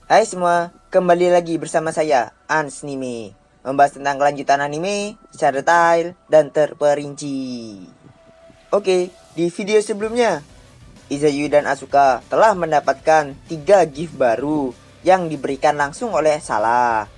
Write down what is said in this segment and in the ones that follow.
Hai semua, kembali lagi bersama saya, Ans Anime, membahas tentang kelanjutan anime secara detail dan terperinci. Oke, di video sebelumnya, Izayui dan Asuka telah mendapatkan 3 gift baru yang diberikan langsung oleh Salah.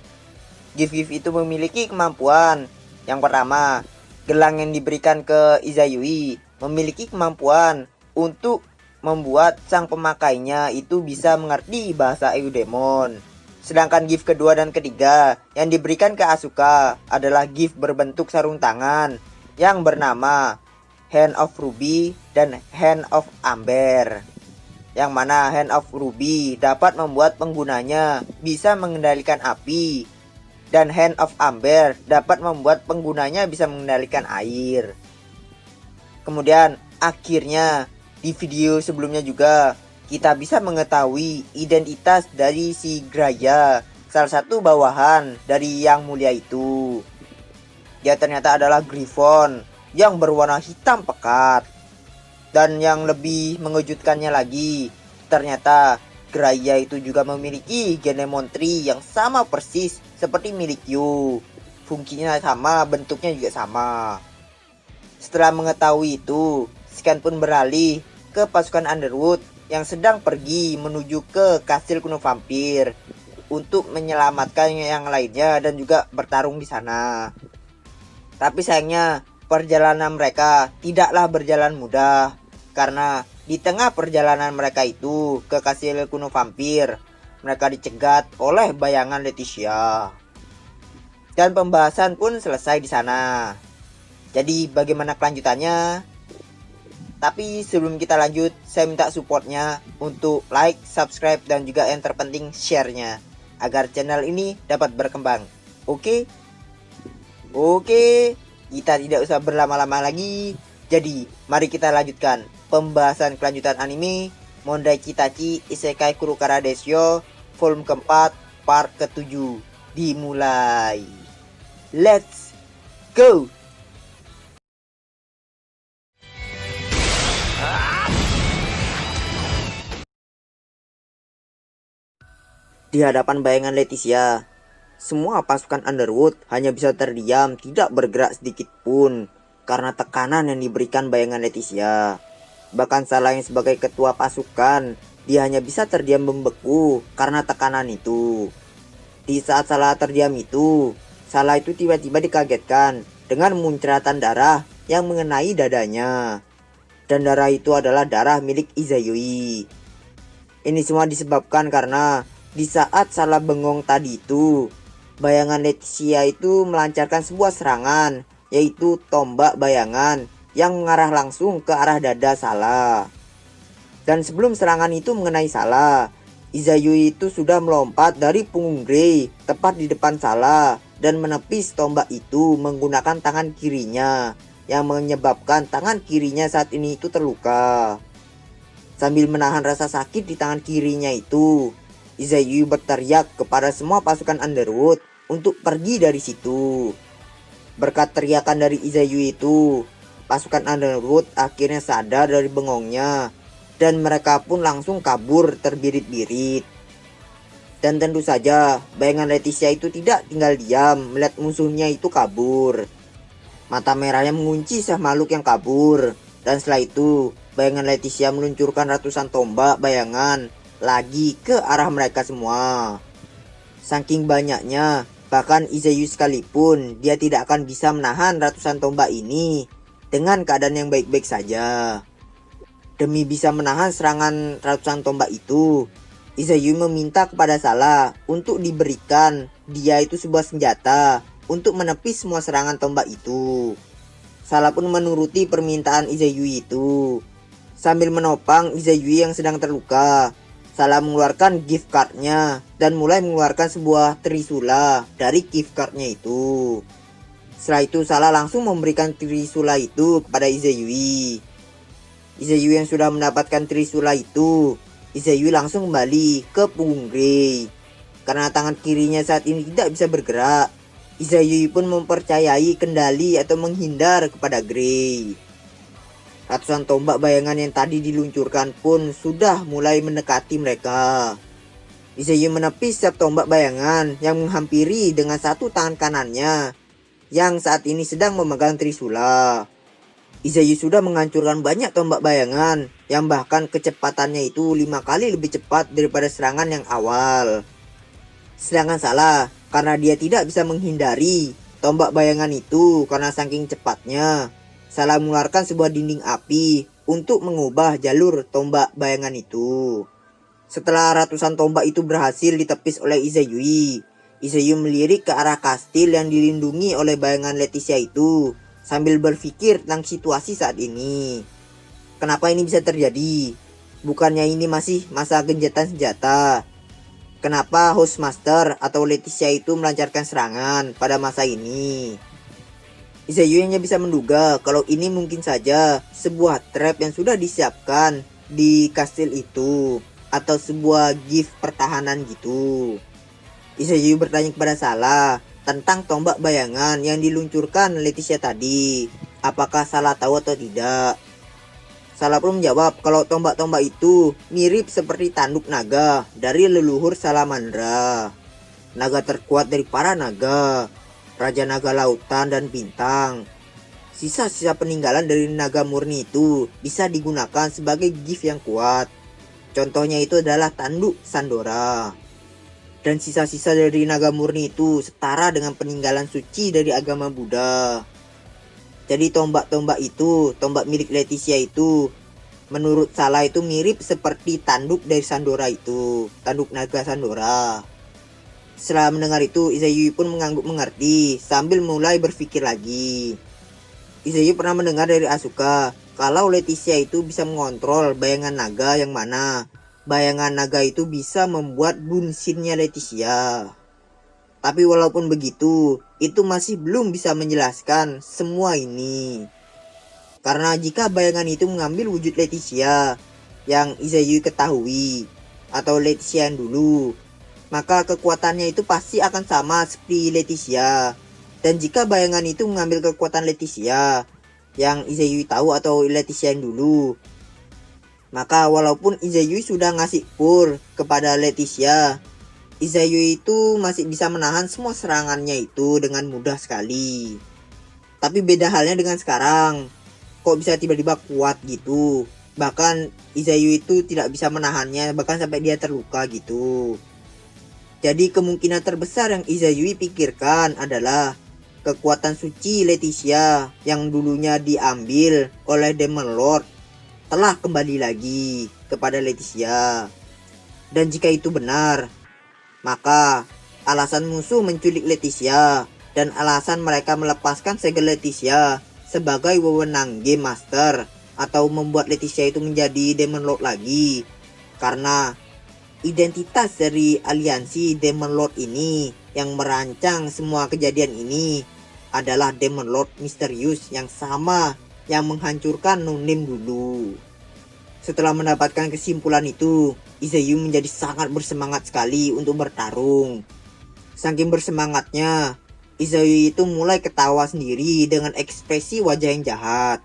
Gift-gift itu memiliki kemampuan. Yang pertama, gelang yang diberikan ke Izayui memiliki kemampuan untuk membuat sang pemakainya itu bisa mengerti bahasa Eudemon. Sedangkan gift kedua dan ketiga yang diberikan ke Asuka adalah gift berbentuk sarung tangan yang bernama Hand of Ruby dan Hand of Amber. Yang mana Hand of Ruby dapat membuat penggunanya bisa mengendalikan api, dan Hand of Amber dapat membuat penggunanya bisa mengendalikan air. Kemudian akhirnya di video sebelumnya juga kita bisa mengetahui identitas dari si Graya, salah satu bawahan dari yang mulia itu. Dia ternyata adalah Griffon yang berwarna hitam pekat. Dan yang lebih mengejutkannya lagi, ternyata Graya itu juga memiliki Genemon Tree yang sama persis seperti milik Yu. Fungsinya sama, bentuknya juga sama. Setelah mengetahui itu, Scan pun beralih ke pasukan Underwood yang sedang pergi menuju ke kastil kuno vampir untuk menyelamatkan yang lainnya dan juga bertarung di sana. Tapi sayangnya perjalanan mereka tidaklah berjalan mudah, karena di tengah perjalanan mereka itu ke kastil kuno vampir, mereka dicegat oleh bayangan Leticia. Dan pembahasan pun selesai di sana. Jadi bagaimana kelanjutannya? Tapi sebelum kita lanjut, saya minta supportnya untuk like, subscribe, dan juga yang terpenting share-nya, agar channel ini dapat berkembang. Oke? Oke, kita tidak usah berlama-lama lagi. Jadi, mari kita lanjutkan pembahasan kelanjutan anime Mondai Kitachi Isekai Kurukara Desyo volume keempat part ke-7 dimulai. Let's go! Di hadapan bayangan Leticia, semua pasukan Underwood hanya bisa terdiam, tidak bergerak sedikit pun karena tekanan yang diberikan bayangan Leticia. Bahkan Salah yang sebagai ketua pasukan, dia hanya bisa terdiam membeku karena tekanan itu. Di saat Salah terdiam itu, Salah itu tiba-tiba dikagetkan dengan muncratan darah yang mengenai dadanya. Dan darah itu adalah darah milik Izayui. Ini semua disebabkan karena di saat Salah bengong tadi itu, bayangan Leticia itu melancarkan sebuah serangan, yaitu tombak bayangan yang mengarah langsung ke arah dada Salah. Dan sebelum serangan itu mengenai Salah, Izayui itu sudah melompat dari punggung Grey tepat di depan Salah dan menepis tombak itu menggunakan tangan kirinya, yang menyebabkan tangan kirinya saat ini itu terluka. Sambil menahan rasa sakit di tangan kirinya itu, Izayui berteriak kepada semua pasukan Underwood untuk pergi dari situ. Berkat teriakan dari Izayui itu, pasukan Underwood akhirnya sadar dari bengongnya, dan mereka pun langsung kabur terbirit-birit. Dan tentu saja, bayangan Leticia itu tidak tinggal diam melihat musuhnya itu kabur. Mata merahnya mengunci sang makhluk yang kabur, dan setelah itu, bayangan Leticia meluncurkan ratusan tombak bayangan lagi ke arah mereka semua. Saking banyaknya, bahkan Izayui sekalipun dia tidak akan bisa menahan ratusan tombak ini dengan keadaan yang baik-baik saja. Demi bisa menahan serangan ratusan tombak itu, Izayui meminta kepada Salah untuk diberikan dia itu sebuah senjata untuk menepis semua serangan tombak itu. Salah pun menuruti permintaan Izayui itu. Sambil menopang Izayui yang sedang terluka, Salah mengeluarkan gift cardnya dan mulai mengeluarkan sebuah trisula dari gift cardnya itu. Setelah itu Salah langsung memberikan trisula itu kepada Izayui. Izayui yang sudah mendapatkan trisula itu, Izayui langsung kembali ke punggung Grey. Karena tangan kirinya saat ini tidak bisa bergerak, Izayui pun mempercayai kendali atau menghindar kepada Grey. Ratusan tombak bayangan yang tadi diluncurkan pun sudah mulai mendekati mereka. Izayui menepis setiap tombak bayangan yang menghampiri dengan satu tangan kanannya yang saat ini sedang memegang trisula. Izayui sudah menghancurkan banyak tombak bayangan yang bahkan kecepatannya itu 5 kali lebih cepat daripada serangan yang awal. Sedangkan salah karena dia tidak bisa menghindari tombak bayangan itu karena saking cepatnya. Salah mengeluarkan sebuah dinding api untuk mengubah jalur tombak bayangan itu. Setelah ratusan tombak itu berhasil ditepis oleh Izayui, Izayui melirik ke arah kastil yang dilindungi oleh bayangan Leticia itu sambil berpikir tentang situasi saat ini. Kenapa ini bisa terjadi? Bukannya ini masih masa gencatan senjata? Kenapa Hostmaster atau Leticia itu melancarkan serangan pada masa ini? Izayui hanya bisa menduga kalau ini mungkin saja sebuah trap yang sudah disiapkan di kastil itu, atau sebuah gift pertahanan gitu. Izayui bertanya kepada Salah tentang tombak bayangan yang diluncurkan Leticia tadi. Apakah Salah tahu atau tidak? Salah pun menjawab kalau tombak-tombak itu mirip seperti tanduk naga dari leluhur Salamandra. Naga terkuat dari para naga, Raja Naga Lautan dan Bintang. Sisa-sisa peninggalan dari naga murni itu bisa digunakan sebagai gift yang kuat. Contohnya itu adalah tanduk Sandora. Dan sisa-sisa dari naga murni itu setara dengan peninggalan suci dari agama Buddha. Jadi tombak-tombak itu, tombak milik Leticia itu, menurut Salah itu mirip seperti tanduk dari Sandora itu, tanduk naga Sandora. Setelah mendengar itu, Izayui pun mengangguk mengerti sambil mulai berpikir lagi. Izayui pernah mendengar dari Asuka kalau Leticia itu bisa mengontrol bayangan naga yang mana bayangan naga itu bisa membuat bunsinnya Leticia. Tapi walaupun begitu, itu masih belum bisa menjelaskan semua ini. Karena jika bayangan itu mengambil wujud Leticia yang Izayui ketahui, atau Leticia yang dulu, maka kekuatannya itu pasti akan sama seperti Leticia. Dan jika bayangan itu mengambil kekuatan Leticia yang Izayui tahu atau Leticia yang dulu, maka walaupun Izayui sudah ngasih pur kepada Leticia, Izayui itu masih bisa menahan semua serangannya itu dengan mudah sekali. Tapi beda halnya dengan sekarang, kok bisa tiba-tiba kuat gitu. Bahkan Izayui itu tidak bisa menahannya, bahkan sampai dia terluka gitu. Jadi kemungkinan terbesar yang Izayui pikirkan adalah kekuatan suci Leticia yang dulunya diambil oleh Demon Lord telah kembali lagi kepada Leticia. Dan jika itu benar, maka alasan musuh menculik Leticia dan alasan mereka melepaskan segel Leticia sebagai wewenang Game Master atau membuat Leticia itu menjadi Demon Lord lagi, karena identitas dari aliansi Demon Lord ini yang merancang semua kejadian ini adalah Demon Lord misterius yang sama yang menghancurkan Nunim dulu. Setelah mendapatkan kesimpulan itu, Izayui menjadi sangat bersemangat sekali untuk bertarung. Saking bersemangatnya, Izayui itu mulai ketawa sendiri dengan ekspresi wajah yang jahat.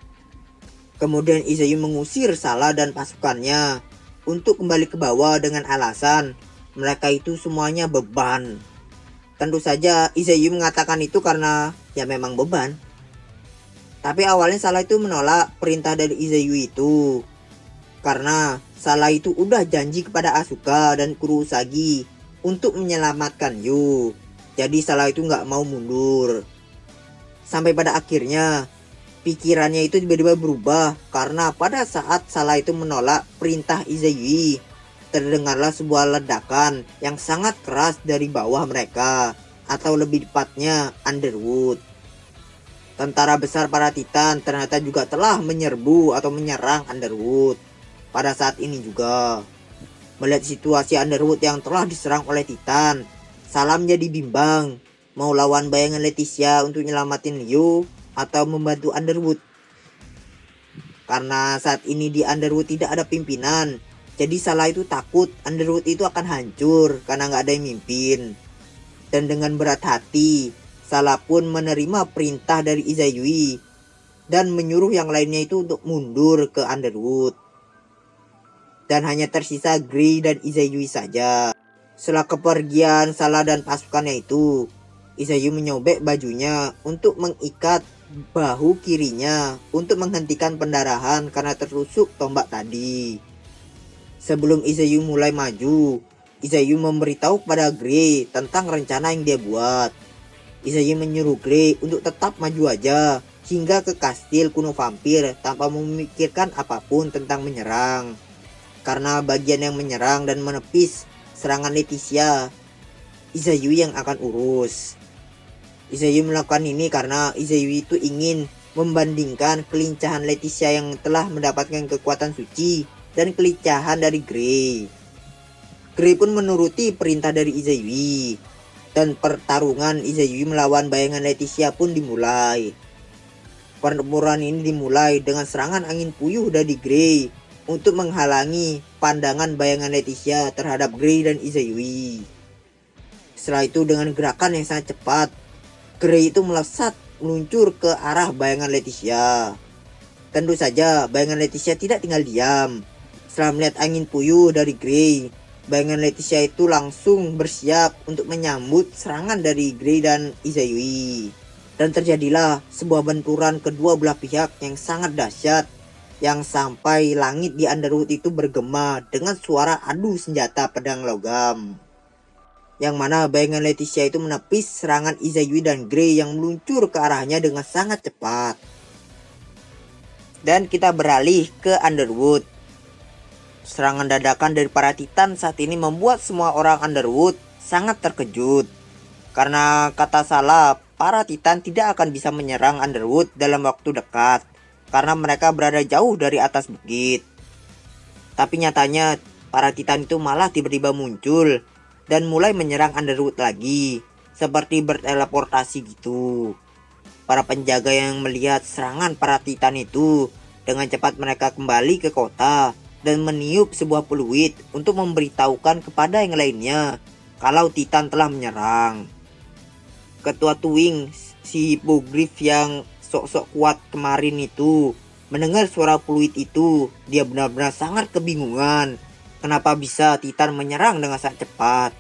Kemudian Izayui mengusir Salah dan pasukannya untuk kembali ke bawah dengan alasan mereka itu semuanya beban. Tentu saja Izayui mengatakan itu karena ya memang beban. Tapi awalnya Salah itu menolak perintah dari Izayui itu, karena Salah itu udah janji kepada Asuka dan Kurosagi untuk menyelamatkan Yu. Jadi Salah itu nggak mau mundur. Sampai pada akhirnya pikirannya itu tiba-tiba berubah, karena pada saat Salah itu menolak perintah Izayui, terdengarlah sebuah ledakan yang sangat keras dari bawah mereka, atau lebih tepatnya Underwood. Tentara besar para Titan ternyata juga telah menyerbu atau menyerang Underwood pada saat ini juga. Melihat situasi Underwood yang telah diserang oleh Titan, Salah menjadi bimbang mau lawan bayangan Leticia untuk nyelamatin Yu atau membantu Underwood. Karena saat ini di Underwood tidak ada pimpinan, jadi Salah itu takut Underwood itu akan hancur karena nggak ada yang mimpin. Dan dengan berat hati, Salah pun menerima perintah dari Izayui dan menyuruh yang lainnya itu untuk mundur ke Underwood. Dan hanya tersisa Grey dan Izayui saja. Setelah kepergian Salah dan pasukannya itu, Izayu menyobek bajunya untuk mengikat bahu kirinya untuk menghentikan pendarahan karena tertusuk tombak tadi. Sebelum Izayu mulai maju, Izayu memberitahu kepada Grey tentang rencana yang dia buat. Izayu menyuruh Grey untuk tetap maju aja hingga ke kastil kuno vampir tanpa memikirkan apapun tentang menyerang. Karena bagian yang menyerang dan menepis serangan Leticia, Izayu yang akan urus. Izayu melakukan ini karena Izayu itu ingin membandingkan kelincahan Leticia yang telah mendapatkan kekuatan suci dan kelincahan dari Grey. Grey pun menuruti perintah dari Izayu, dan pertarungan Izayu melawan bayangan Leticia pun dimulai. Pertempuran ini dimulai dengan serangan angin puyuh dari Grey untuk menghalangi pandangan bayangan Leticia terhadap Grey dan Izayu. Setelah itu dengan gerakan yang sangat cepat, Grey itu melesat meluncur ke arah bayangan Leticia. Tentu saja bayangan Leticia tidak tinggal diam. Setelah melihat angin puyuh dari Grey, bayangan Leticia itu langsung bersiap untuk menyambut serangan dari Grey dan Izayu. Dan terjadilah sebuah benturan kedua belah pihak yang sangat dahsyat, yang sampai langit di Underwood itu bergema dengan suara adu senjata pedang logam. Yang mana bayangan Leticia itu menepis serangan Izayu dan Grey yang meluncur ke arahnya dengan sangat cepat. Dan kita beralih ke Underwood. Serangan dadakan dari para Titan saat ini membuat semua orang Underwood sangat terkejut. Karena kata Salah, para Titan tidak akan bisa menyerang Underwood dalam waktu dekat, karena mereka berada jauh dari atas bukit. Tapi nyatanya para Titan itu malah tiba-tiba muncul dan mulai menyerang Underwood lagi, seperti berteleportasi gitu. Para penjaga yang melihat serangan para Titan itu, dengan cepat mereka kembali ke kota dan meniup sebuah peluit untuk memberitahukan kepada yang lainnya kalau Titan telah menyerang. Ketua Twing, si Hippogriff yang sok-sok kuat kemarin itu, mendengar suara peluit itu, dia benar-benar sangat kebingungan. Kenapa bisa Titan menyerang dengan sangat cepat?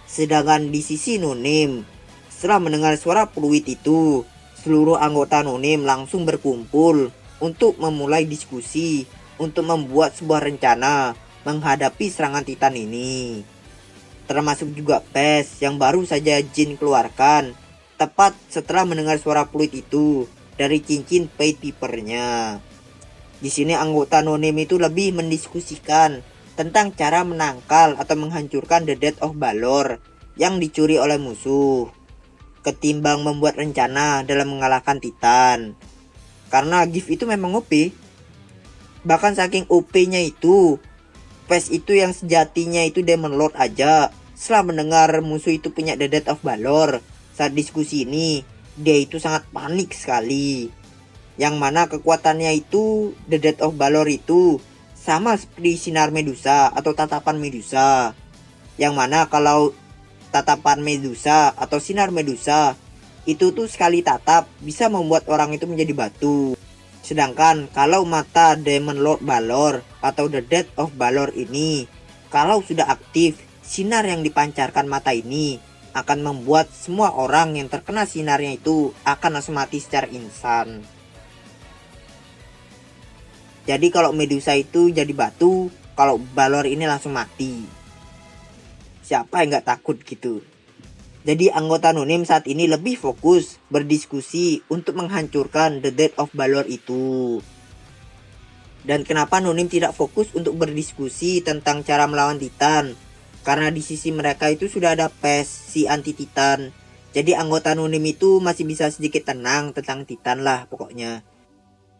Sedangkan di sisi No-Name, setelah mendengar suara peluit itu, seluruh anggota No-Name langsung berkumpul untuk memulai diskusi untuk membuat sebuah rencana menghadapi serangan Titan ini. Termasuk juga Pes yang baru saja Jin keluarkan tepat setelah mendengar suara peluit itu dari cincin Pied Piper-nya. Di sini anggota No-Name itu lebih mendiskusikan tentang cara menangkal atau menghancurkan The Death of Balor yang dicuri oleh musuh, ketimbang membuat rencana dalam mengalahkan Titan. Karena Gift itu memang OP. Bahkan saking OP-nya itu, Pes itu yang sejatinya itu Demon Lord aja, setelah mendengar musuh itu punya The Death of Balor, saat diskusi ini, dia itu sangat panik sekali. Yang mana kekuatannya itu, The Death of Balor itu sama seperti sinar Medusa atau tatapan Medusa. Yang mana kalau tatapan Medusa atau sinar Medusa itu tuh sekali tatap bisa membuat orang itu menjadi batu. Sedangkan kalau mata Demon Lord Balor atau The Death of Balor ini, kalau sudah aktif, sinar yang dipancarkan mata ini akan membuat semua orang yang terkena sinarnya itu akan langsung mati secara instan. Jadi kalau Medusa itu jadi batu, kalau Balor ini langsung mati. Siapa yang gak takut gitu? Jadi anggota No-Name saat ini lebih fokus berdiskusi untuk menghancurkan The Death of Balor itu. Dan kenapa No-Name tidak fokus untuk berdiskusi tentang cara melawan Titan? Karena di sisi mereka itu sudah ada Pes, si anti Titan. Jadi anggota No-Name itu masih bisa sedikit tenang tentang Titan lah pokoknya.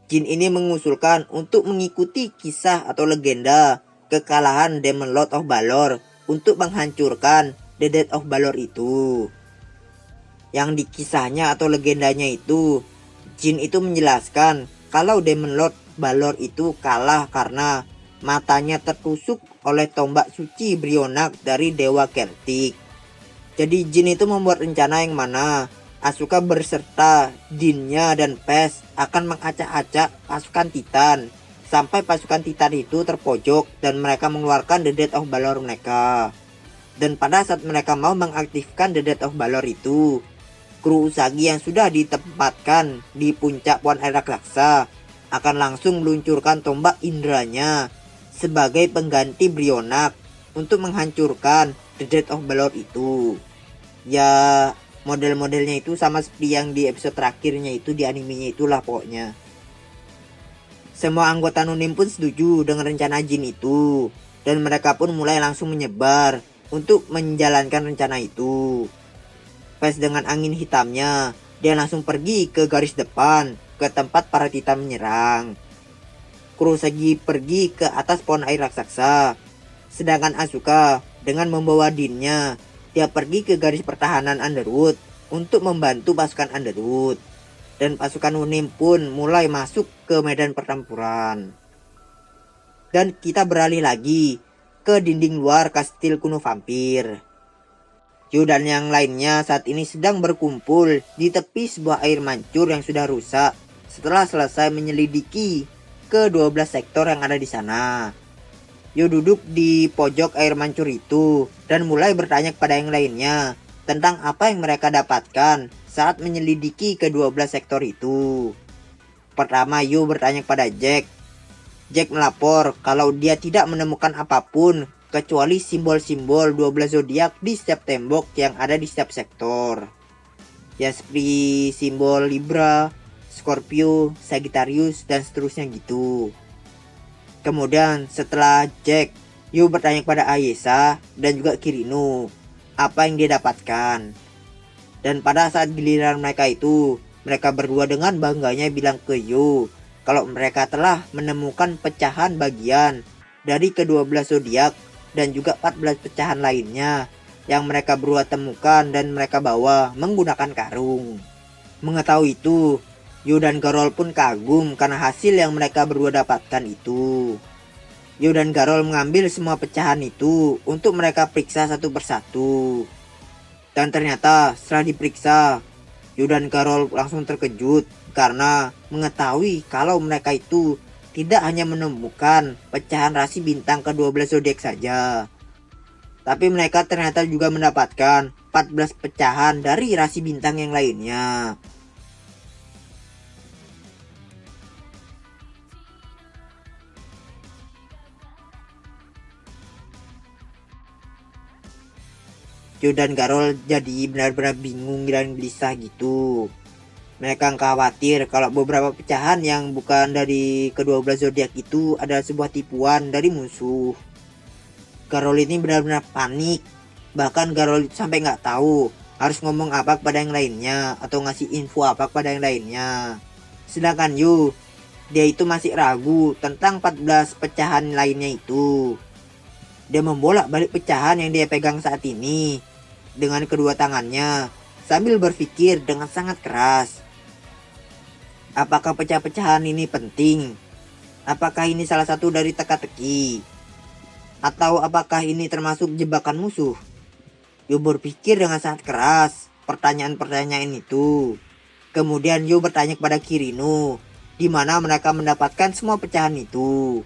Jin ini mengusulkan untuk mengikuti kisah atau legenda kekalahan Demon Lord of Balor untuk menghancurkan The Death of Balor itu. Yang di kisahnya atau legendanya itu, Jin itu menjelaskan kalau Demon Lord Balor itu kalah karena matanya tertusuk oleh tombak suci Brionac dari Dewa Celtic. Jadi Jin itu membuat rencana yang mana Asuka berserta Dinnya dan Pes akan mengacak-acak pasukan Titan sampai pasukan Titan itu terpojok dan mereka mengeluarkan The Death of Balor mereka. Dan pada saat mereka mau mengaktifkan The Death of Balor itu, kru Usagi yang sudah ditempatkan di puncak pohon air raksasa akan langsung meluncurkan tombak indranya sebagai pengganti Brionak untuk menghancurkan The Death of Balor itu. Ya, model-modelnya itu sama seperti yang di episode terakhirnya itu di animenya itulah pokoknya. Semua anggota Nunim pun setuju dengan rencana Jin itu, dan mereka pun mulai langsung menyebar untuk menjalankan rencana itu. Pas dengan angin hitamnya, dia langsung pergi ke garis depan, ke tempat para Titan menyerang. Kurosagi pergi ke atas pohon air raksasa, sedangkan Asuka dengan membawa Dinnya, dia pergi ke garis pertahanan Underwood untuk membantu pasukan Underwood. Dan pasukan Nunim pun mulai masuk ke medan pertempuran. Dan kita beralih lagi ke dinding luar kastil kuno vampir. Yu dan yang lainnya saat ini sedang berkumpul di tepi sebuah air mancur yang sudah rusak setelah selesai menyelidiki ke 12 sektor yang ada di sana. Yu duduk di pojok air mancur itu dan mulai bertanya kepada yang lainnya tentang apa yang mereka dapatkan saat menyelidiki ke-12 sektor itu. Pertama, Yu bertanya kepada Jack. Jack melapor kalau dia tidak menemukan apapun kecuali simbol-simbol 12 zodiak di setiap tembok yang ada di setiap sektor. Ya seperti simbol Libra, Scorpio, Sagittarius, dan seterusnya gitu. Kemudian setelah Jack, Yu bertanya kepada Ayesa dan juga Kirino apa yang dia dapatkan. Dan pada saat giliran mereka itu, mereka berdua dengan bangganya bilang ke Yu kalau mereka telah menemukan pecahan bagian dari ke-12 zodiak dan juga 14 pecahan lainnya yang mereka berdua temukan dan mereka bawa menggunakan karung. Mengetahui itu, Yu dan Garol pun kagum karena hasil yang mereka berdua dapatkan itu. Yu dan Garol mengambil semua pecahan itu untuk mereka periksa satu persatu. Dan ternyata setelah diperiksa, Yu dan Garol langsung terkejut karena mengetahui kalau mereka itu tidak hanya menemukan pecahan rasi bintang ke-12 zodiak saja, tapi mereka ternyata juga mendapatkan 14 pecahan dari rasi bintang yang lainnya. Yu dan Garol jadi benar-benar bingung dan gelisah gitu. Mereka khawatir kalau beberapa pecahan yang bukan dari ke-12 zodiak itu adalah sebuah tipuan dari musuh. Garol ini benar-benar panik. Bahkan Garol sampai nggak tahu harus ngomong apa kepada yang lainnya atau ngasih info apa kepada yang lainnya. Sedangkan Yu, dia itu masih ragu tentang 14 pecahan lainnya itu. Dia membolak-balik pecahan yang dia pegang saat ini dengan kedua tangannya sambil berpikir dengan sangat keras. Apakah pecah-pecahan ini penting? Apakah ini salah satu dari teka-teki? Atau apakah ini termasuk jebakan musuh? Yu berpikir dengan sangat keras pertanyaan-pertanyaan itu. Kemudian Yu bertanya kepada Kirino di mana mereka mendapatkan semua pecahan itu.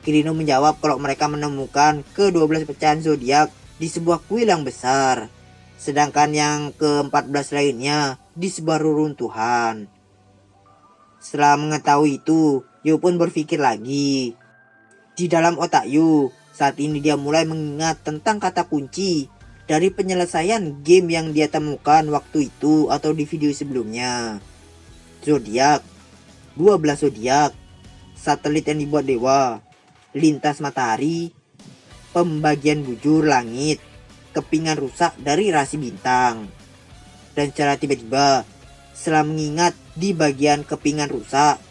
Kirino menjawab kalau mereka menemukan ke-12 pecahan zodiak di sebuah kuil yang besar, sedangkan yang ke-14 lainnya di sebuah reruntuhan. Setelah mengetahui itu, Yu pun berpikir lagi. Di dalam otak Yu, saat ini dia mulai mengingat tentang kata kunci dari penyelesaian game yang dia temukan waktu itu atau di video sebelumnya. Zodiak, 12 zodiak, satelit yang dibuat dewa, lintas matahari, pembagian bujur langit, kepingan rusak dari rasi bintang. Dan secara tiba-tiba, setelah mengingat di bagian kepingan rusak,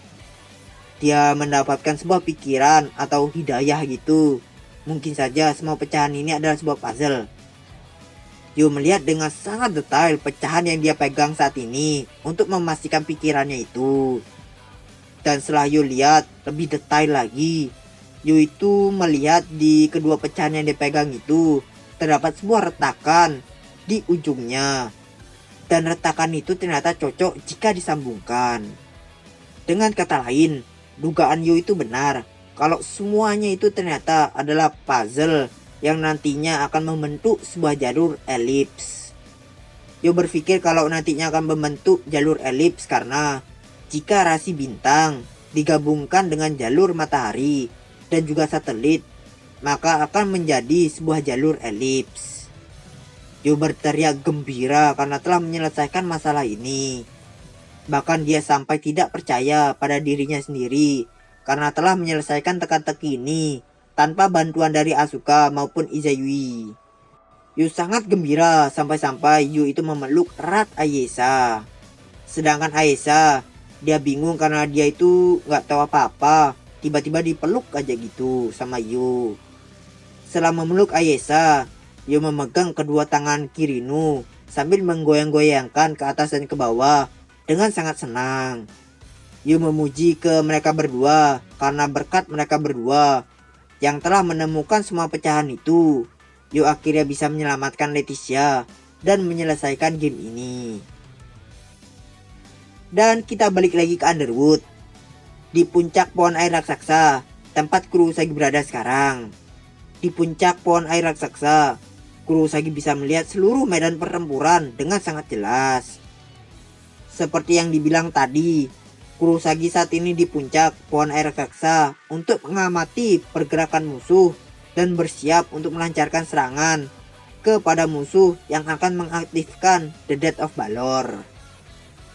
dia mendapatkan sebuah pikiran atau hidayah gitu. Mungkin saja semua pecahan ini adalah sebuah puzzle. Yu melihat dengan sangat detail pecahan yang dia pegang saat ini untuk memastikan pikirannya itu. Dan setelah Yu lihat lebih detail lagi, Yu itu melihat di kedua pecahan yang dipegang itu terdapat sebuah retakan di ujungnya. Dan retakan itu ternyata cocok jika disambungkan. Dengan kata lain, dugaan Yu itu benar kalau semuanya itu ternyata adalah puzzle yang nantinya akan membentuk sebuah jalur elips. Yo berpikir kalau nantinya akan membentuk jalur elips karena jika rasi bintang digabungkan dengan jalur matahari dan juga satelit, maka akan menjadi sebuah jalur elips. Yo berteriak gembira karena telah menyelesaikan masalah ini. Bahkan dia sampai tidak percaya pada dirinya sendiri karena telah menyelesaikan teka-teki ini tanpa bantuan dari Asuka maupun Izayui. Yu sangat gembira sampai-sampai Yu itu memeluk erat Ayesa. Sedangkan Ayesa, dia bingung karena dia itu nggak tahu apa-apa. Tiba-tiba dipeluk aja gitu sama Yu. Setelah memeluk Ayesa, Yu memegang kedua tangan Kirinu sambil menggoyang-goyangkan ke atas dan ke bawah dengan sangat senang. Yu memuji ke mereka berdua karena berkat mereka berdua yang telah menemukan semua pecahan itu, Yu akhirnya bisa menyelamatkan Leticia dan menyelesaikan game ini. Dan kita balik lagi ke Underwood. Di puncak pohon air raksasa, tempat Kurosagi berada sekarang. Di puncak pohon air raksasa, Kurosagi bisa melihat seluruh medan pertempuran dengan sangat jelas. Seperti yang dibilang tadi, Kurosagi saat ini di puncak pohon air raksasa untuk mengamati pergerakan musuh dan bersiap untuk melancarkan serangan kepada musuh yang akan mengaktifkan The Death of Balor.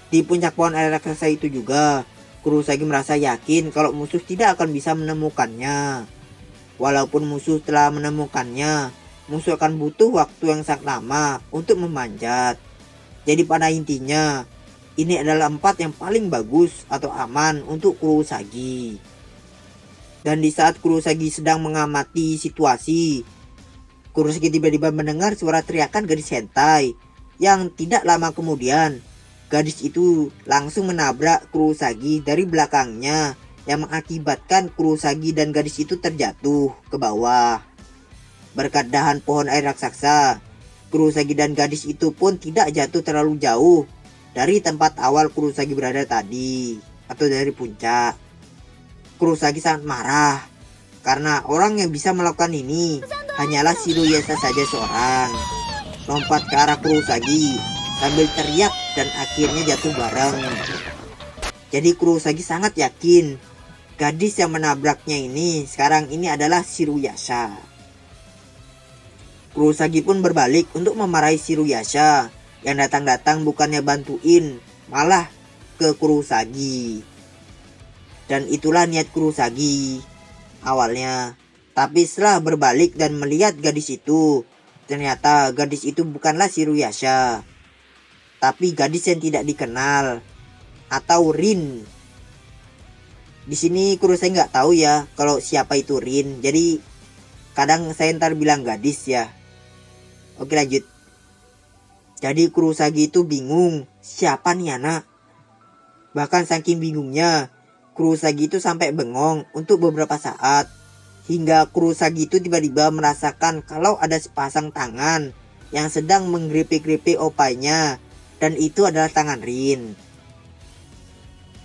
Di puncak pohon air raksasa itu juga, Kurosagi merasa yakin kalau musuh tidak akan bisa menemukannya. Walaupun musuh telah menemukannya, musuh akan butuh waktu yang sangat lama untuk memanjat. Jadi pada intinya, ini adalah tempat yang paling bagus atau aman untuk Kurosagi. Dan di saat Kurosagi sedang mengamati situasi, Kurosagi tiba-tiba mendengar suara teriakan gadis hentai yang tidak lama kemudian gadis itu langsung menabrak Kurosagi dari belakangnya yang mengakibatkan Kurosagi dan gadis itu terjatuh ke bawah. Berkat dahan pohon air raksasa, Kurosagi dan gadis itu pun tidak jatuh terlalu jauh dari tempat awal Kurosagi berada tadi atau dari puncak. Kurosagi sangat marah karena orang yang bisa melakukan ini hanyalah Shiruyasa saja seorang. Lompat ke arah Kurosagi sambil teriak dan akhirnya jatuh bareng. Jadi Kurosagi sangat yakin gadis yang menabraknya ini sekarang ini adalah Shiruyasa. Kurosagi pun berbalik untuk memarahi Shiruyasa yang datang-datang bukannya bantuin, malah ke Kurosagi. Dan itulah niat Kurosagi awalnya. Tapi setelah berbalik dan melihat gadis itu, ternyata gadis itu bukanlah Shiruyasa, tapi gadis yang tidak dikenal atau Rin. Di sini Kurosagi nggak tahu ya kalau siapa itu Rin. Jadi kadang saya ntar bilang gadis ya. Oke lanjut. Jadi Kurosagi itu bingung siapa nih anak. Bahkan saking bingungnya, Kurosagi itu sampai bengong untuk beberapa saat. Hingga Kurosagi itu tiba-tiba merasakan kalau ada sepasang tangan yang sedang menggripi-gripi opainya. Dan itu adalah tangan Rin.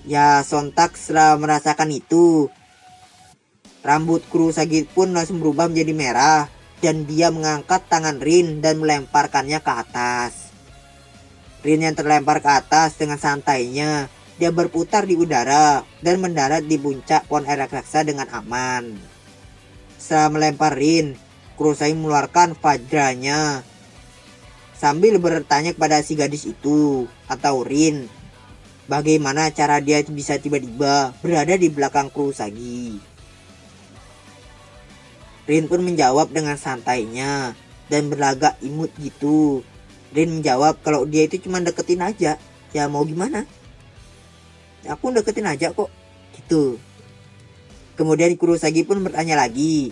Ya sontak setelah merasakan itu, rambut Kurosagi pun langsung berubah menjadi merah. Dan dia mengangkat tangan Rin dan melemparkannya ke atas. Rin yang terlempar ke atas dengan santainya, dia berputar di udara dan mendarat di puncak pohon air raksasa dengan aman. Setelah melempar Rin, Kurosagi mengeluarkan Vajranya sambil bertanya kepada si gadis itu atau Rin, bagaimana cara dia bisa tiba-tiba berada di belakang Kurosagi. Rin pun menjawab dengan santainya dan berlagak imut gitu. Rin menjawab kalau dia itu cuma deketin aja, ya mau gimana? Aku deketin aja kok, gitu. Kemudian Kurosagi pun bertanya lagi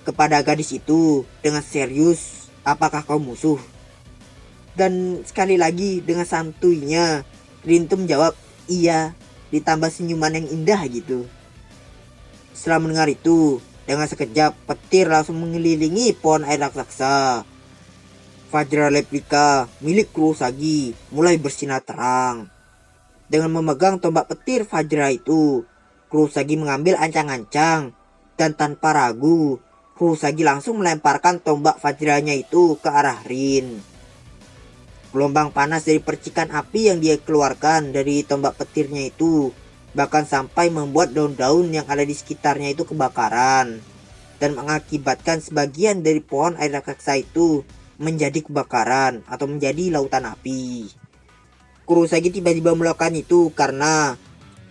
kepada gadis itu dengan serius, apakah kau musuh? Dan sekali lagi dengan santuinya, Rin tuh menjawab iya, ditambah senyuman yang indah gitu. Setelah mendengar itu, dengan sekejap petir langsung mengelilingi pohon air raksasa. Vajra replika milik Kurosagi mulai bersinar terang. Dengan memegang tombak petir Vajra itu, Kurosagi mengambil ancang-ancang dan tanpa ragu, Kurosagi langsung melemparkan tombak vajranya itu ke arah Rin. Gelombang panas dari percikan api yang dia keluarkan dari tombak petirnya itu bahkan sampai membuat daun-daun yang ada di sekitarnya itu kebakaran dan mengakibatkan sebagian dari pohon air raksasa itu menjadi kebakaran atau menjadi lautan api. Kurosagi tiba-tiba melakukan itu karena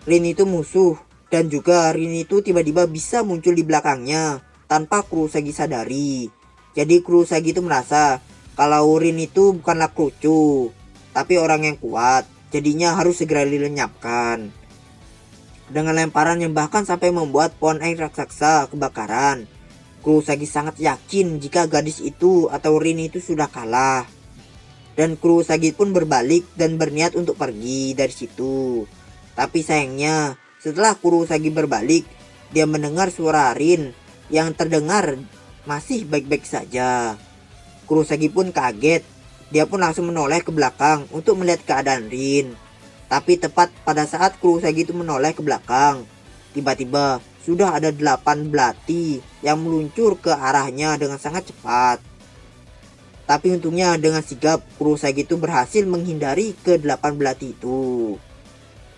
Rin itu musuh dan juga Rin itu tiba-tiba bisa muncul di belakangnya tanpa Kurosagi sadari. Jadi Kurosagi itu merasa kalau Rin itu bukanlah Kroco, tapi orang yang kuat, jadinya harus segera dilenyapkan. Dengan lemparan yang bahkan sampai membuat pohon air raksasa kebakaran, Kurosagi sangat yakin jika gadis itu atau Rin itu sudah kalah. Dan Kurosagi pun berbalik dan berniat untuk pergi dari situ. Tapi sayangnya, setelah Kurosagi berbalik, dia mendengar suara Rin yang terdengar masih baik-baik saja. Kurosagi pun kaget. Dia pun langsung menoleh ke belakang untuk melihat keadaan Rin. Tapi tepat pada saat Kurosagi itu menoleh ke belakang, tiba-tiba sudah ada 8 belati yang meluncur ke arahnya dengan sangat cepat. Tapi untungnya dengan sigap Kurosagi itu berhasil menghindari ke-8 belati itu.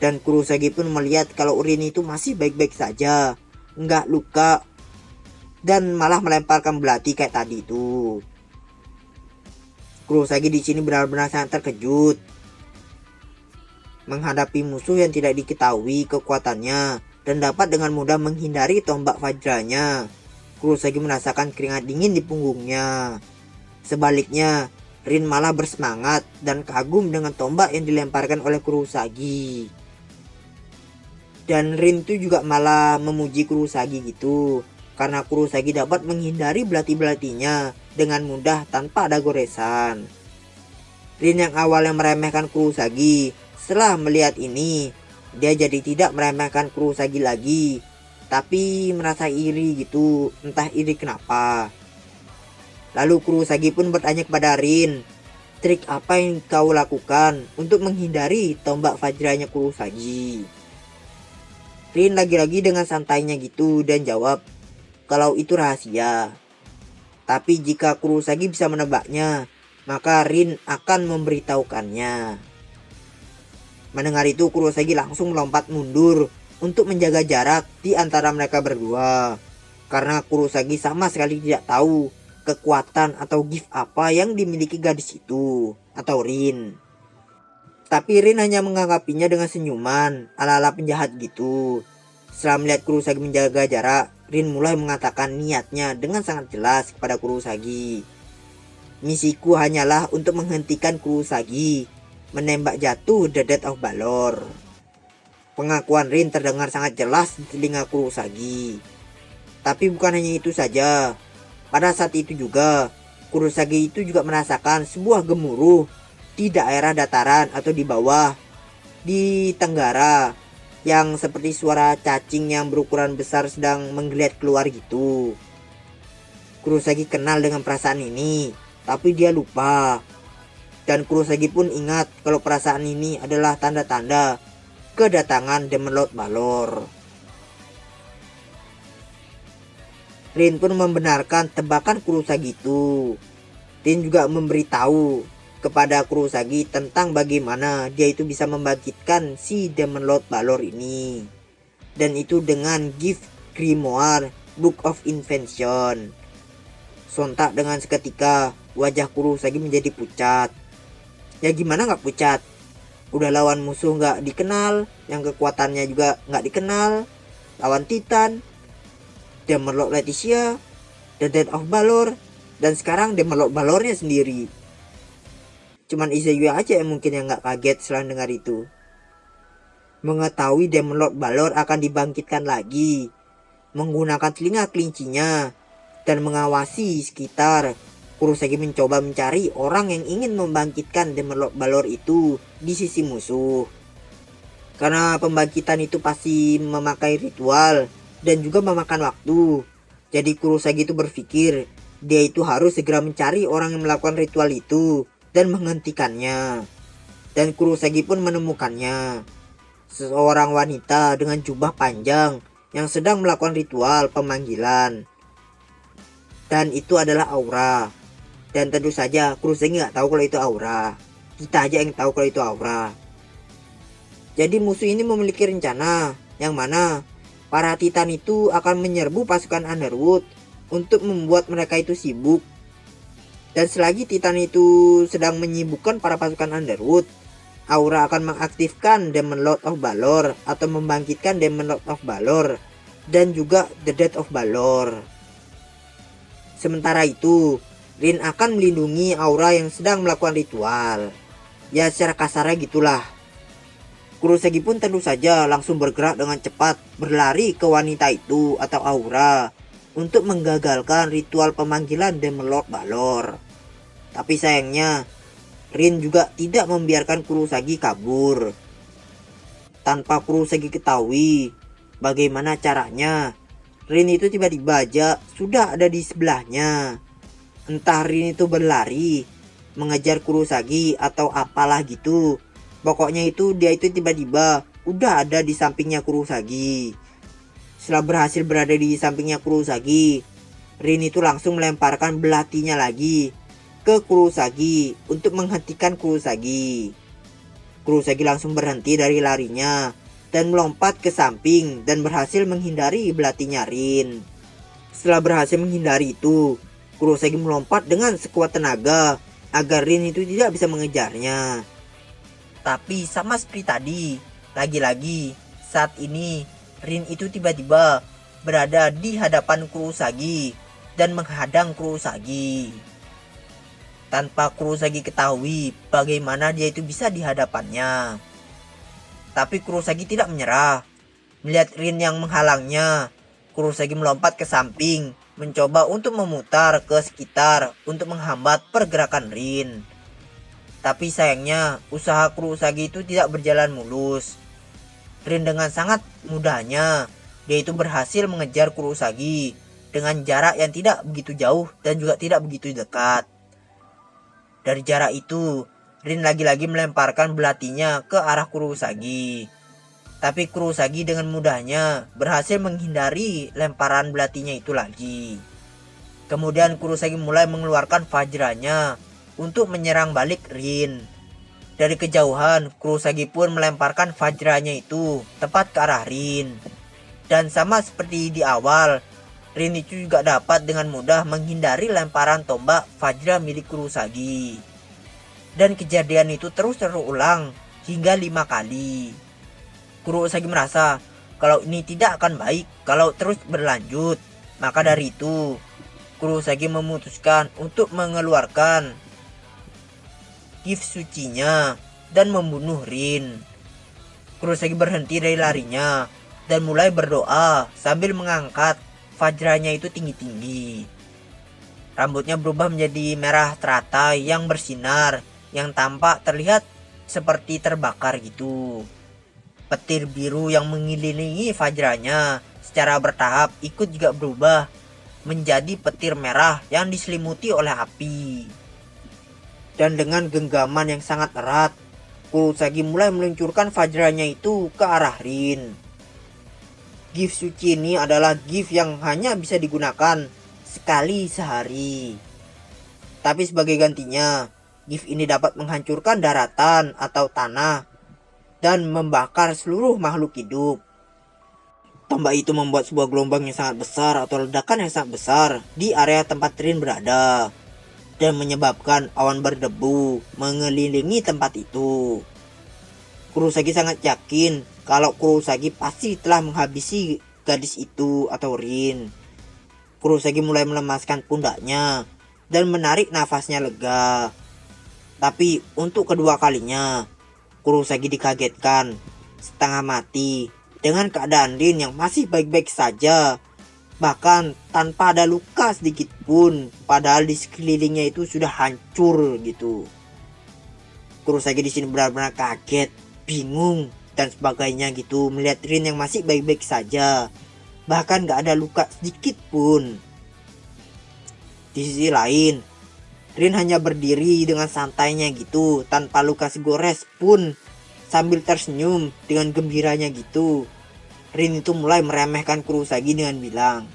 Dan Kurosagi pun melihat kalau Rin itu masih baik-baik saja, nggak luka, dan malah melemparkan belati kayak tadi itu. Kurosagi di sini benar-benar sangat terkejut menghadapi musuh yang tidak diketahui kekuatannya dan dapat dengan mudah menghindari tombak vajranya. Kurosagi merasakan keringat dingin di punggungnya. Sebaliknya, Rin malah bersemangat dan kagum dengan tombak yang dilemparkan oleh Kurosagi. Dan Rin itu juga malah memuji Kurosagi gitu, karena Kurosagi dapat menghindari belati-belatinya dengan mudah tanpa ada goresan. Rin yang awalnya meremehkan Kurosagi, setelah melihat ini, dia jadi tidak meremehkan Kurosagi lagi, tapi merasa iri gitu, entah iri kenapa. Lalu Kurosagi pun bertanya kepada Rin, trik apa yang kau lakukan untuk menghindari tombak vajranya Kurosagi? Rin lagi-lagi dengan santainya gitu dan jawab kalau itu rahasia. Tapi jika Kurosagi bisa menebaknya, maka Rin akan memberitahukannya. Mendengar itu Kurosagi langsung melompat mundur untuk menjaga jarak di antara mereka berdua. Karena Kurosagi sama sekali tidak tahu kekuatan atau gift apa yang dimiliki gadis itu atau Rin. Tapi Rin hanya menanggapinya dengan senyuman ala-ala penjahat gitu. Setelah melihat Kurosagi menjaga jarak, Rin mulai mengatakan niatnya dengan sangat jelas kepada Kurosagi. Misiku hanyalah untuk menghentikan Kurosagi menembak jatuh The Death of Balor. Pengakuan Rin terdengar sangat jelas di telinga Kurosagi. Tapi bukan hanya itu saja. Pada saat itu juga, Kurosagi itu juga merasakan sebuah gemuruh di daerah dataran atau di bawah, di tenggara, yang seperti suara cacing yang berukuran besar sedang menggeliat keluar gitu. Kurosagi kenal dengan perasaan ini, tapi dia lupa. Dan Kurosagi pun ingat kalau perasaan ini adalah tanda-tanda kedatangan Demon Lord Balor. Rin pun membenarkan tebakan Kurosagi itu. Rin juga memberitahu kepada Kurosagi tentang bagaimana dia itu bisa membangkitkan si Demon Lord Balor ini. Dan itu dengan gift Grimoire Book of Invention. Sontak dengan seketika wajah Kurosagi menjadi pucat. Ya gimana gak pucat? Udah lawan musuh gak dikenal, yang kekuatannya juga gak dikenal, lawan Titan, Demon Lord Leticia, The Death of Balor, dan sekarang Demon Lord Balornya sendiri. Cuman Izayuya aja yang mungkin yang gak kaget setelah dengar itu. Mengetahui Demon Lord Balor akan dibangkitkan lagi, menggunakan telinga kelincinya, dan mengawasi sekitar, Kurosagi mencoba mencari orang yang ingin membangkitkan Demon Lord Balor itu di sisi musuh. Karena pembangkitan itu pasti memakai ritual dan juga memakan waktu. Jadi Kurosagi itu berpikir dia itu harus segera mencari orang yang melakukan ritual itu dan menghentikannya. Dan Kurosagi pun menemukannya. Seorang wanita dengan jubah panjang yang sedang melakukan ritual pemanggilan. Dan itu adalah aura. Dan tentu saja Kurosagi nggak tahu kalau itu aura. Kita aja yang tahu kalau itu aura. Jadi musuh ini memiliki rencana yang mana para Titan itu akan menyerbu pasukan Underwood untuk membuat mereka itu sibuk. Dan selagi Titan itu sedang menyibukkan para pasukan Underwood, Aura akan mengaktifkan Demon Lord of Balor atau membangkitkan Demon Lord of Balor dan juga The Death of Balor. Sementara itu, Rin akan melindungi Aura yang sedang melakukan ritual. Ya secara kasarnya gitulah. Kurosagi pun tentu saja langsung bergerak dengan cepat berlari ke wanita itu atau Aura untuk menggagalkan ritual pemanggilan Demon Lord Balor. Tapi sayangnya Rin juga tidak membiarkan Kurosagi kabur. Tanpa Kurosagi ketahui bagaimana caranya, Rin itu tiba-tiba aja sudah ada di sebelahnya. Entah Rin itu berlari mengejar Kurosagi atau apalah gitu. Pokoknya itu dia itu tiba-tiba udah ada di sampingnya Kurosagi. Setelah berhasil berada di sampingnya Kurosagi, Rin itu langsung melemparkan belatinya lagi ke Kurosagi untuk menghentikan Kurosagi. Kurosagi langsung berhenti dari larinya dan melompat ke samping dan berhasil menghindari belatinya Rin. Setelah berhasil menghindari itu, Kurosagi melompat dengan sekuat tenaga agar Rin itu tidak bisa mengejarnya. Tapi sama seperti tadi, lagi-lagi saat ini Rin itu tiba-tiba berada di hadapan Kurosagi dan menghadang Kurosagi. Tanpa Kurosagi ketahui bagaimana dia itu bisa di hadapannya. Tapi Kurosagi tidak menyerah. Melihat Rin yang menghalangnya, Kurosagi melompat ke samping, mencoba untuk memutar ke sekitar untuk menghambat pergerakan Rin. Tapi sayangnya usaha Kurosagi itu tidak berjalan mulus. Rin dengan sangat mudahnya dia itu berhasil mengejar Kurosagi dengan jarak yang tidak begitu jauh dan juga tidak begitu dekat. Dari jarak itu, Rin lagi-lagi melemparkan belatinya ke arah Kurosagi. Tapi Kurosagi dengan mudahnya berhasil menghindari lemparan belatinya itu lagi. Kemudian Kurosagi mulai mengeluarkan Vajranya untuk menyerang balik Rin. Dari kejauhan, Kurosagi pun melemparkan Vajranya itu tepat ke arah Rin. Dan sama seperti di awal, Rin itu juga dapat dengan mudah menghindari lemparan tombak Vajra milik Kurosagi. Dan kejadian itu terus terulang hingga 5 kali. Kurosagi merasa kalau ini tidak akan baik kalau terus berlanjut. Maka dari itu, Kurosagi memutuskan untuk mengeluarkan gift sucinya dan membunuh Rin. Kurosagi berhenti dari larinya dan mulai berdoa sambil mengangkat Vajranya itu tinggi-tinggi. Rambutnya berubah menjadi merah teratai yang bersinar, yang tampak terlihat seperti terbakar gitu. Petir biru yang mengelilingi Vajranya secara bertahap ikut juga berubah menjadi petir merah yang diselimuti oleh api. Dan dengan genggaman yang sangat erat, Kurosagi mulai meluncurkan Vajranya itu ke arah Rin. Gift suci ini adalah gift yang hanya bisa digunakan sekali sehari. Tapi sebagai gantinya, gift ini dapat menghancurkan daratan atau tanah dan membakar seluruh makhluk hidup. Tombak itu membuat sebuah gelombang yang sangat besar atau ledakan yang sangat besar di area tempat Rin berada. Dan menyebabkan awan berdebu mengelilingi tempat itu. Kurosagi sangat yakin kalau Kurosagi pasti telah menghabisi gadis itu atau Rin. Kurosagi mulai melemaskan pundaknya dan menarik nafasnya lega. Tapi untuk kedua kalinya, Kurosagi dikagetkan setengah mati dengan keadaan Rin yang masih baik-baik saja. Bahkan tanpa ada luka sedikit pun, padahal di sekelilingnya itu sudah hancur gitu. Kurosagi di sini benar-benar kaget, bingung dan sebagainya gitu melihat Rin yang masih baik-baik saja. Bahkan gak ada luka sedikit pun. Di sisi lain, Rin hanya berdiri dengan santainya gitu, tanpa luka segores pun, sambil tersenyum dengan gembiranya gitu. Rin itu mulai meremehkan Kurosagi dengan bilang,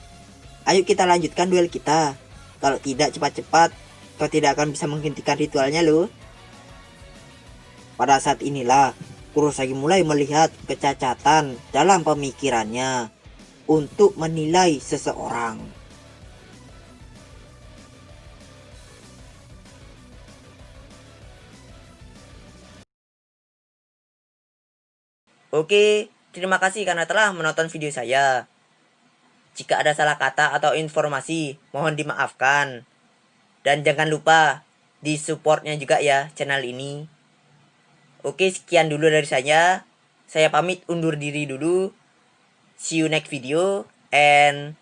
"Ayo kita lanjutkan duel kita. Kalau tidak cepat-cepat, kau tidak akan bisa menghentikan ritualnya loh. Pada saat inilah, Kurosagi mulai melihat kecacatan dalam pemikirannya untuk menilai seseorang. Oke, terima kasih karena telah menonton video saya. Jika ada salah kata atau informasi, mohon dimaafkan. Dan jangan lupa di supportnya juga ya channel ini. Oke, sekian dulu dari saya. Saya pamit undur diri dulu. See you next video and